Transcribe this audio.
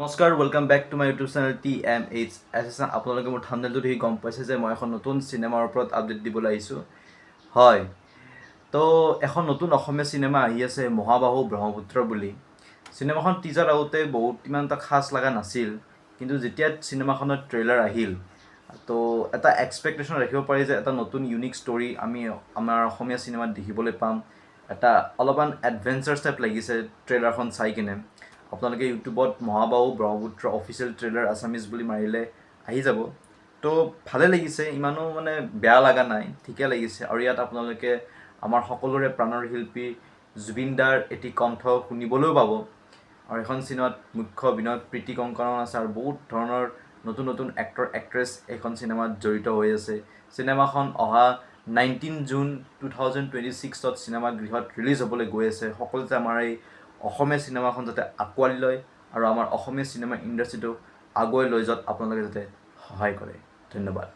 নমস্কাৰ welcome back to my YouTube channel TMH আপোনালোকে মোৰ থাম্বনেইলটো দেখি গম পাইছে যে মই এখন নতুন চিনেমাৰ ওপৰত আপডেট দিবলৈ আহিছোঁ। হয়, তো এখন নতুন অসমীয়া চিনেমা আহি আছে মহাবাহু ব্ৰহ্মপুত্ৰ বুলি। চিনেমাখন টিজাৰ আহোঁতে ইমান এটা খাছ লগা নাছিল, কিন্তু যেতিয়া চিনেমাখনৰ ট্ৰেইলাৰ আহিল তো এটা এক্সপেক্টেশ্যন ৰাখিব পাৰি যে এটা নতুন ইউনিক ষ্টৰী আমি আমাৰ অসমীয়া চিনেমাত দেখিবলৈ পাম। এটা অলপমান এডভেঞ্চাৰ টাইপ লাগিছে ট্ৰেইলাৰখন চাই কিনে। আপোনালোকে ইউটিউবত মহাবাহু ব্ৰহ্মপুত্ৰ অফিচিয়েল ট্ৰেইলাৰ আছামিজ বুলি মাৰিলে আহি যাব। তো ভালে লাগিছে, ইমানো বেয়া লগা নাই, ঠিকে লাগিছে। আৰু ইয়াত আপোনালোকে আমাৰ সকলোৰে প্ৰাণৰ শিল্পী জুবিন দাৰ এটি কণ্ঠ শুনিবলৈও পাব। আৰু এখন চিনেমাত মুখ্য অভিনয়ত প্ৰীতি কংকনা আছে আৰু বহুত ধৰণৰ নতুন নতুন এক্টৰ এক্ট্ৰেছ এইখন চিনেমাত জড়িত হৈ আছে। চিনেমাখন অহা 19 জুন 2026 চিনেমাগৃহত ৰিলিজ হ'বলৈ গৈ আছে। সকলোতে আমাৰ এই অসমীয়া চিনেমাখন যাতে আঁকোৱালি লয় আৰু আমাৰ অসমীয়া চিনেমা ইণ্ডাষ্ট্ৰীটো আগুৱাই লৈ যোৱাত আপোনালোকে যাতে সহায় কৰে। ধন্যবাদ।